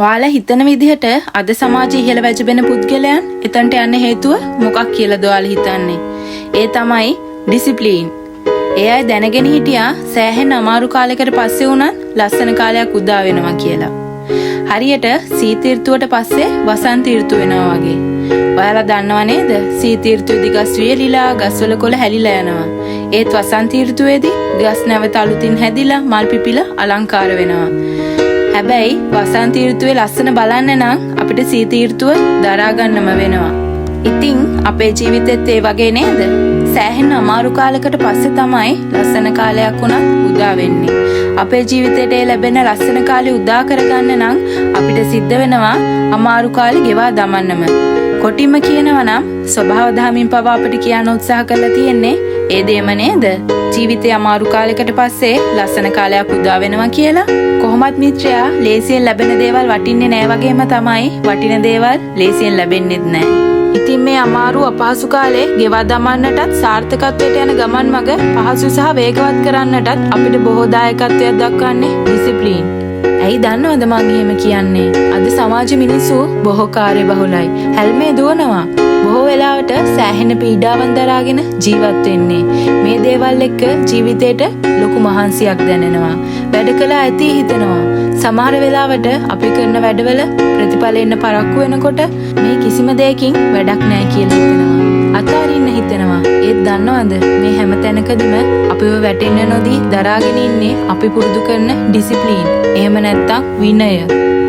ඔයාලා හිතන විදිහට අද සමාජයේ ඉහළ වැජබෙන පුද්ගලයන් එතනට යන්න හේතුව මොකක් කියලාද ඔයාලා හිතන්නේ? ඒ තමයි ඩිසිප්ලින්. ඒ අය දැනගෙන හිටියා සෑහෙන අමාරු කාලයකට පස්සේ වුණත් ලස්සන කාලයක් උදා වෙනවා කියලා. හරියට සීත ඍතුවට පස්සේ වසන්ත ඍතුව වෙනවා වගේ. ඔයාලා දන්නව නේද? සීත ඍතුවේදී ගස් වියලිලා, ගස්වල කොළ හැලිලා යනවා. ඒත් වසන්ත ඍතුවේදී ගස් නැවත අලුතින් හැදිලා, මල් පිපිලා අලංකාර වෙනවා. හැබැයි වසන්ත ඍතුවේ ලස්සන බලන්න නම් අපිට සීත ඍතුව දරා ගන්නම වෙනවා. ඉතින් අපේ ජීවිතෙත් ඒ වගේ නේද? සෑහෙන අමාරු කාලයකට පස්සේ තමයි ලස්සන කාලයක් වුණත් උදා වෙන්නේ. අපේ ජීවිතේට ලැබෙන ලස්සන කාලේ උදා කරගන්න නම් අපිට සිද්ධ වෙනවා අමාරු කාලේ ගෙවා දමන්නම. කොටිම කියනවා නම් ස්වභාව ධර්මයෙන් පවා අපිට කියන්න උත්සාහ කරලා තියෙන්නේ ඒ දෙයම නේද? ජීවිතේ අමාරු කාලයකට පස්සේ ලස්සන කාලයක් උදා වෙනවා කියලා. කොහොමත් මිත්‍රයා ලේසියෙන් ලැබෙන දේවල් වටින්නේ නැහැ වගේම තමයි වටින දේවල් ලේසියෙන් ලැබෙන්නේත් නැහැ. ඉතින් මේ අමාරු අපහසු කාලේ ගෙවා දමන්නටත් සාර්ථකත්වයට යන ගමන් මඟ පහසු සහ වේගවත් කරන්නටත් අපිට බොහෝ දායකත්වයක් දක්වන්නේ ඩිසිප්ලින්. ඇයි දන්නවද මං එහෙම කියන්නේ? අද සමාජ මිනිස්සු බොහෝ කාර්යබහුලයි. හැල්මේ දුවනවා. බොහෝ වෙලාවට සෑහෙන පීඩාවන් දරාගෙන ජීවත් වෙන්නේ. මේ දේවල් එක්ක ජීවිතේට ලොකු මහන්සියක් දැනෙනවා. වැඩ කළා ඇති හිතනවා. සමහර වෙලාවට අපි කරන වැඩවල ප්‍රතිඵල එන්න පරක්කු වෙනකොට මේ කිසිම දෙයකින් වැඩක් නැහැ කියලා හිතෙනවා. අතාරින්න හිතෙනවා. ඒත් දන්නවද මේ හැම තැනකදීම අපිව වැටෙන්න නොදී දරාගෙන ඉන්නේ අපි පුරුදු කරන ඩිසිප්ලින්. එහෙම නැත්නම් විනය.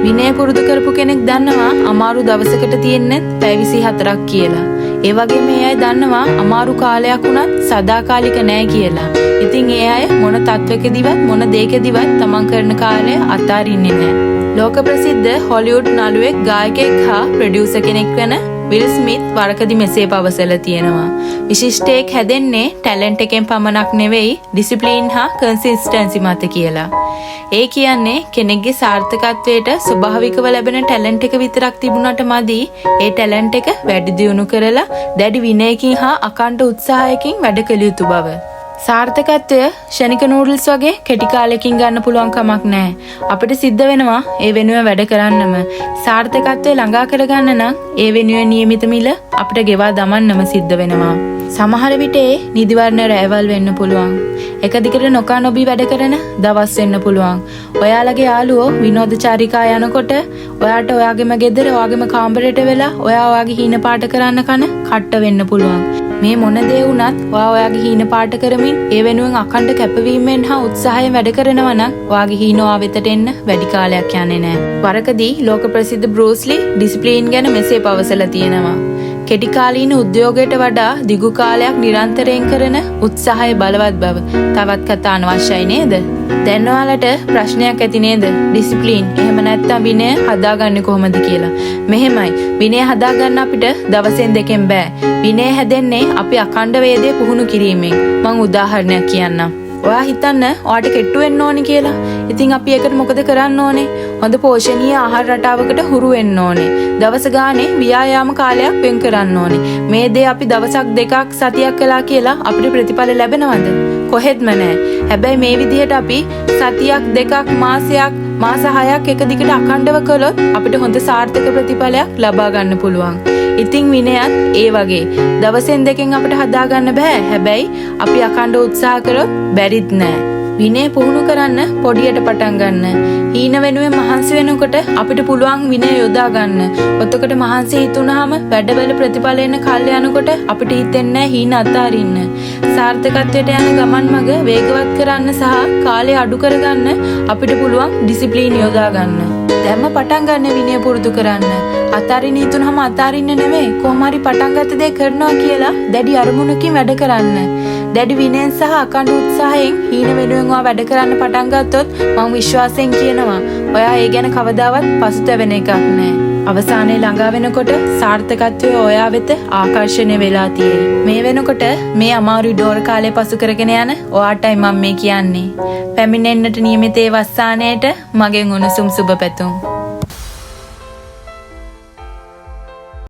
විනය පුරුදු කරපු කෙනෙක් දන්නවා අමාරු දවසකට තියෙන්නේ පැය 24ක් කියලා. ඒ වගේම මේ අය දන්නවා අමාරු කාලයක් වුණත් සදාකාලික නෑ කියලා. ඉතින් ඒ අය මොන තත්වකදීවත් මොන දෙයකදීවත් තමන් කරන කාර්යය අතාරින්නේ නෑ. ලෝක ප්‍රසිද්ධ හොලිවුඩ් නළුවෙක්, ගායකයෙක් හා ප්‍රොඩියුසර් කෙනෙක් වෙන විල් ස්මිත් වරකදී මෙසේ පවසලා තියෙනවා. විශිෂ්ටයෙක් හැදෙන්නේ ටැලන්ට් එකෙන් පමණක් නෙවෙයි ඩිසිප්ලින් හා කන්සිස්ටන්සි මත කියලා. ඒ කියන්නේ කෙනෙක්ගේ සාර්ථකත්වයට ස්වභාවිකව ලැබෙන ටැලන්ට් එක විතරක් තිබුණාට මදි. ඒ ටැලන්ට් එක වැඩි දියුණු කරලා දැඩි විනයකින් හා අකණ්ඩ උත්සාහයකින් වැඩ කළ යුතු බව. සාර්ථකත්වය ෂණික නූඩල්ස් වගේ කෙටි කාලයකින් ගන්න පුළුවන් කමක් නැහැ. අපිට සිද්ධ වෙනවා ඒ වෙනුවෙන් වැඩ කරන්නම. සාර්ථකත්වය ළඟා කරගන්න නම් ඒ වෙනුවෙන් නියමිත මිල අපිට ගෙවා දමන්නම සිද්ධ වෙනවා. සමහර විට ඒ නිදිවර්ණ රැවල් වෙන්න පුළුවන්. එක දිගට නොකා නොබී වැඩ කරන දවස් වෙන්න පුළුවන්. ඔයාලගේ යාළුවෝ විනෝදචාරිකා යනකොට ඔයාට ඔයාගේම ගෙදර ඔයාගේම කාමරයට වෙලා ඔයාගේ හීන පාට කරන්න කන කට්ට වෙන්න පුළුවන්. මේ මොන දේ වුණත් ඔයාගේ හීන පාට කරමින් ඒ වෙනුවෙන් අකණ්ඩ කැපවීමෙන් හා උත්සාහයෙන් වැඩ කරනවා නම් ඔයාගේ හීන ඔයා වෙතට එන්න වැඩි කාලයක් යන්නේ නැහැ. වරකදී ලෝක ප්‍රසිද්ධ බෲස් ලී ඩිසිප්ලින් ගැන මෙසේ පවසලා තියෙනවා. කෙටි කාලීන උද්‍යෝගයට වඩා දිගු කාලයක් නිරන්තරයෙන් කරන උත්සාහය බලවත් බව. තවත් කතා අනවශ්‍යයි නේද? දැන් ඔයාලට ප්‍රශ්නයක් ඇති නේද? ඩිසිප්ලින් එහෙම නැත්නම් විනය හදාගන්නේ කොහොමද කියලා. මෙහෙමයි. විනය හදාගන්න අපිට දවසෙන් දෙකෙන් බෑ. විනය හැදෙන්නේ අපි අඛණ්ඩ වේදේ පුහුණු කිරීමෙන්. මම උදාහරණයක් කියන්නම්. ඔයා හිතන්න ඔයාට කෙට්ටු වෙන්න ඕනේ කියලා. ඉතින් අපි ඒකට මොකද කරන්න ඕනේ? හොඳ පෝෂණීය ආහාර රටාවකට හුරු වෙන්න ඕනේ. දවස ගානේ ව්‍යායාම කාලයක් වෙන් කරන්න ඕනේ. මේ දේ අපි දවසක් දෙකක් සතියක් කළා කියලා අපිට ප්‍රතිඵල ලැබෙනවද? කොහෙත්ම නැහැ. හැබැයි මේ විදිහට අපි සතියක් දෙකක් මාසයක් මාස 6ක් එක දිගට අඛණ්ඩව කළොත් අපිට හොඳ සාර්ථක ප්‍රතිඵලයක් ලබා ගන්න පුළුවන්. ඉතින් විනයත් ඒ වගේ. දවසෙන් දෙකෙන් අපිට හදාගන්න බෑ. හැබැයි අපි අඛණ්ඩ උත්සාහ කරොත් බැරිත් නෑ. විනය පුහුණු කරන්න පොඩියට පටන් ගන්න. හීන වෙනුවෙන් මහන්සි වෙනකොට අපිට පුළුවන් විනය යොදා ගන්න. ඔතකොට මහන්සි හිතුනහම වැඩවල ප්‍රතිඵල එන්න කල් යනකොට අපිට හිතෙන්නේ හීන අතාරින්න. සාර්ථකත්වයට යන ගමන් මඟ වේගවත් කරන්න සහ කාලය අඩු කරගන්න අපිට පුළුවන් ඩිසිප්ලින් යොදා ගන්න. දැම්ම පටන් ගන්න විනය පුරුදු කරන්න. අතාරින්න හිතුනහම අතාරින්න නෙවෙයි. කොහොම හරි පටන් ගත්ත දේ කරනවා කියලා දැඩි අරමුණකින් වැඩ කරන්න. දැඩි විනයෙන් සහ අකණ්ඩ උත්සාහයෙන් හීන වෙනුවෙන් වැඩ කරන්න පටන් ගත්තොත් මම විශ්වාසයෙන් කියනවා ඔයා ඒ ගැන කවදාවත් පසුතැවෙන එකක් නෑ. අවසානයේ ළඟා වෙනකොට සාර්ථකත්වය ඔයා වෙත ආකර්ෂණය වෙලා තියෙයි. මේ වෙනකොට මේ අමාරු ඩෝර කාලේ පසු කරගෙන යන ඔයාටයි මම මේ කියන්නේ. පැමිණෙන්නට නියමිත ඒ වස්සානයේට මගෙන් උණුසුම් සුබ පැතුම්.